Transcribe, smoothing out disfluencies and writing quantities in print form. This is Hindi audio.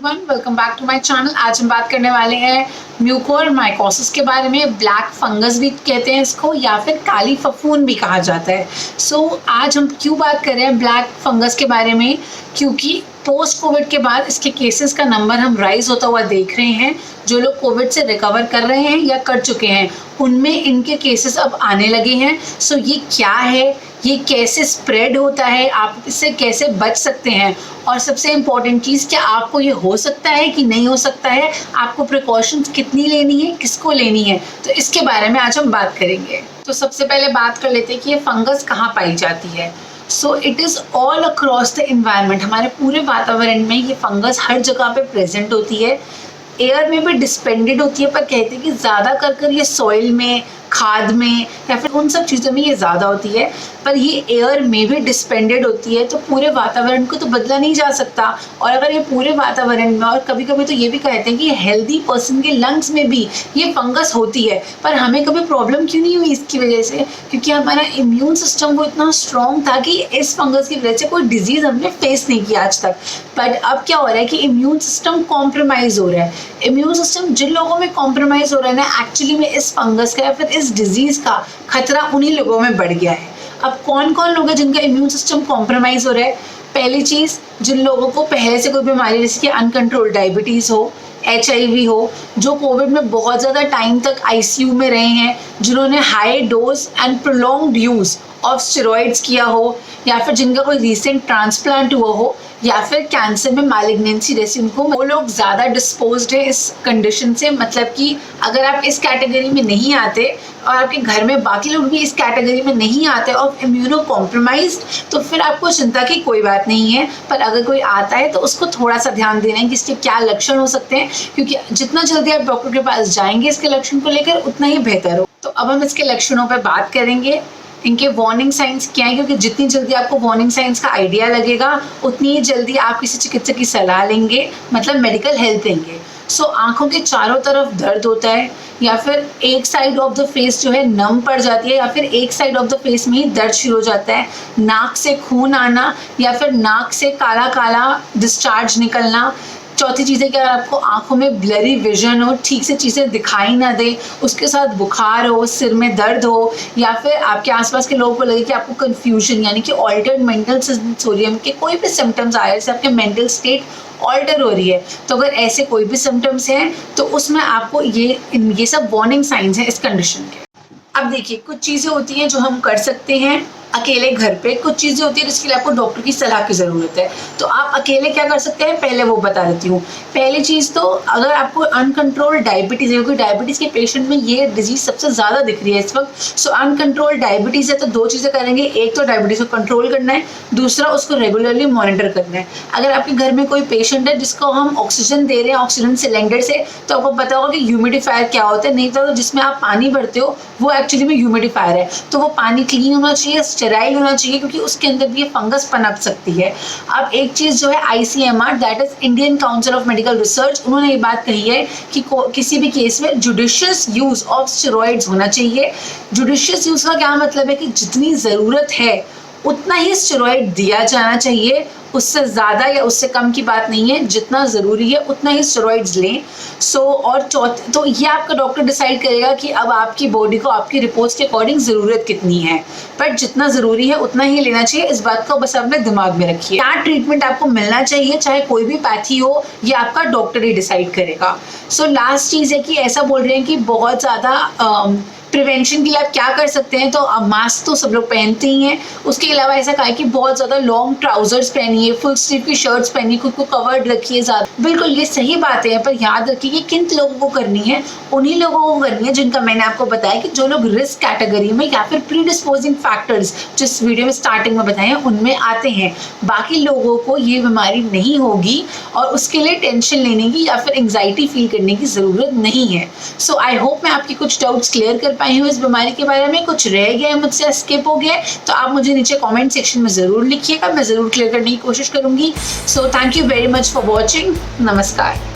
Everyone, welcome back to my channel. आज हम बात करने वाले हैं म्यूकोरमाइकोसिस के बारे में। ब्लैक फंगस भी कहते हैं इसको, या फिर काली फफूंद भी कहा जाता है। आज हम क्यों बात कर रहे हैं ब्लैक फंगस के बारे में, क्योंकि पोस्ट कोविड के बाद इसके केसेस का नंबर हम राइज होता हुआ देख रहे हैं। जो लोग कोविड से रिकवर कर रहे हैं या कर चुके हैं, उनमें इनके केसेस अब आने लगे हैं। ये क्या है, ये कैसे स्प्रेड होता है, आप इससे कैसे बच सकते हैं, और सबसे इम्पॉर्टेंट चीज़, क्या आपको ये हो सकता है कि नहीं हो सकता है, आपको प्रिकॉशंस कितनी लेनी है, किसको लेनी है, तो इसके बारे में आज हम बात करेंगे। तो सबसे पहले बात कर लेते हैं कि ये फंगस कहाँ पाई जाती है। It is all across the environment. हमारे पूरे वातावरण में ये फंगस हर जगह पे प्रेजेंट होती है। एयर में भी डिस्पेंडेड होती है, पर कहते हैं कि ज़्यादा कर ये सॉइल में, खाद में, या फिर उन सब चीज़ों में ये ज़्यादा होती है। पर ये एयर में भी डिस्पेंडेड होती है, तो पूरे वातावरण को तो बदला नहीं जा सकता। और अगर ये पूरे वातावरण में, और कभी कभी तो ये भी कहते हैं कि हेल्दी पर्सन के लंग्स में भी ये फंगस होती है, पर हमें कभी प्रॉब्लम क्यों नहीं हुई इसकी वजह से, क्योंकि हमारा इम्यून सिस्टम वो इतना स्ट्रॉन्ग था कि इस फंगस की वजह से कोई डिजीज़ हमने फेस नहीं किया आज तक। बट अब क्या हो रहा है कि इम्यून सिस्टम कॉम्प्रोमाइज़ हो रहा है। इम्यून सिस्टम जिन लोगों में कॉम्प्रोमाइज़ हो रहा है ना, एक्चुअली में इस फंगस का या फिर इस डिजीज़ का खतरा उन्हीं लोगों में बढ़ गया है। अब कौन कौन लोग हैं जिनका इम्यून सिस्टम कॉम्प्रोमाइज़ हो रहा है? पहली चीज़, जिन लोगों को पहले से कोई बीमारी जैसे कि अनकंट्रोल डायबिटीज़ हो, HIV हो, जो कोविड में बहुत ज़्यादा टाइम तक ICU में रहे हैं, जिन्होंने high dose and prolonged use of steroids किया हो, या फिर जिनका कोई रिसेंट ट्रांसप्लांट हुआ हो, या फिर कैंसर में मैलिग्नेंसी जैसी, उनको वो लोग ज़्यादा डिस्पोज्ड है इस कंडीशन से। मतलब कि अगर आप इस कैटेगरी में नहीं आते और आपके घर में बाकी लोग भी इस कैटेगरी में नहीं आते और इम्यूनो कॉम्प्रोमाइज्ड, तो फिर आपको चिंता की कोई बात नहीं है। पर अगर कोई आता है तो उसको थोड़ा सा ध्यान देना है कि इसके क्या लक्षण हो सकते हैं, क्योंकि जितना जल्दी आप डॉक्टर के पास जाएंगे इसके लक्षण को लेकर, उतना ही बेहतर हो। तो अब हम इसके लक्षणों पर बात करेंगे। इनके वार्निंग साइंस क्या है, क्योंकि जितनी जल्दी आपको वार्निंग साइंस का आइडिया लगेगा, उतनी ही जल्दी आप किसी चिकित्सक की सलाह लेंगे, मतलब मेडिकल हेल्प लेंगे। आंखों के चारों तरफ दर्द होता है, या फिर एक साइड ऑफ द फेस जो है नम पड़ जाती है, या फिर एक साइड ऑफ द फेस में ही दर्द शुरू हो जाता है। नाक से खून आना, या फिर नाक से काला काला डिस्चार्ज निकलना। चौथी चीज़ है कि अगर आपको आंखों में ब्लरी विजन हो, ठीक से चीज़ें दिखाई ना दे, उसके साथ बुखार हो, सिर में दर्द हो, या फिर आपके आसपास के लोगों को लगे कि आपको कंफ्यूजन यानी कि ऑल्टर्ड मेंटल सेंसोरियम के कोई भी सिम्टम्स आ रहे हैं, जैसे आपके मेंटल स्टेट ऑल्टर हो रही है, तो अगर ऐसे कोई भी सिम्टम्स हैं तो उसमें आपको ये सब वार्निंग साइंस हैं इस कंडीशन के। अब देखिए, कुछ चीज़ें होती हैं जो हम कर सकते हैं अकेले घर पे, कुछ चीज़ें होती है जिसके लिए आपको डॉक्टर की सलाह की ज़रूरत है। तो आप अकेले क्या कर सकते हैं, पहले वो बता देती हूँ। पहली चीज़, तो अगर आपको अनकंट्रोल डायबिटीज़ है, क्योंकि डायबिटीज़ के पेशेंट में ये डिजीज़ सबसे ज़्यादा दिख रही है इस वक्त। अनकंट्रोल डायबिटीज़ है तो दो चीज़ें करेंगे। एक तो डायबिटीज़ को कंट्रोल करना है, दूसरा उसको रेगुलरली मॉनिटर करना है। अगर आपके घर में कोई पेशेंट है जिसको हम ऑक्सीजन दे रहे हैं ऑक्सीजन सिलेंडर से, तो आपको पता होगा कि ह्यूमिडिफायर क्या होता है। नहीं तो जिसमें आप पानी भरते हो वो एक्चुअली में ह्यूमिडिफायर है। तो वो पानी क्लीन होना चाहिए, स्टेराइल होना चाहिए, क्योंकि उसके अंदर भी ये फंगस पनप सकती है। अब एक चीज़ जो है ICMR, that is Indian council of medical research, उन्होंने ये बात कही है कि किसी भी केस में जुडिशियस यूज ऑफ स्टेरॉइड्स होना चाहिए। जुडिशियस यूज का क्या मतलब है कि जितनी ज़रूरत है उतना ही स्टेरॉइड दिया जाना चाहिए, उससे ज़्यादा या उससे कम की बात नहीं है। जितना ज़रूरी है उतना ही स्टेरॉइड्स लें। और तो ये आपका डॉक्टर डिसाइड करेगा कि अब आपकी बॉडी को आपकी रिपोर्ट्स के अकॉर्डिंग ज़रूरत कितनी है, पर जितना ज़रूरी है उतना ही लेना चाहिए। इस बात को बस अपने दिमाग में रखिए। क्या ट्रीटमेंट आपको मिलना चाहिए, चाहे कोई भी पैथी हो, ये आपका डॉक्टर ही डिसाइड करेगा। लास्ट चीज़ है कि ऐसा बोल रहे हैं कि बहुत ज़्यादा प्रिवेंशन के लिए आप क्या कर सकते हैं, तो अब मास्क तो सब लोग पहनते ही हैं। उसके अलावा ऐसा कहा है कि बहुत ज़्यादा लॉन्ग ट्राउजर्स पहनिए, फुल स्लीव की शर्ट्स पहनिए, खुद को कवर्ड रखिए ज़्यादा। बिल्कुल ये सही बात है, पर याद रखिए कि किन लोगों को करनी है, उन्हीं लोगों को करनी है जिनका मैंने आपको बताया कि जो लोग रिस्क कैटेगरी में या फिर प्रीडिस्पोजिंग फैक्टर्स जिस वीडियो में स्टार्टिंग में बताए हैं उनमें आते हैं। बाकी लोगों को ये बीमारी नहीं होगी और उसके लिए टेंशन लेने की या फिर एंग्जाइटी फील करने की ज़रूरत नहीं है। आई होप मैं आपकी कुछ डाउट्स क्लियर कर पाई हूँ इस बीमारी के बारे में। कुछ रह गया है मुझसे, स्किप हो गया, तो आप मुझे नीचे कमेंट सेक्शन में ज़रूर लिखिएगा, मैं ज़रूर क्लियर करने की कोशिश करूँगी। Thank you very much for watching. नमस्कार।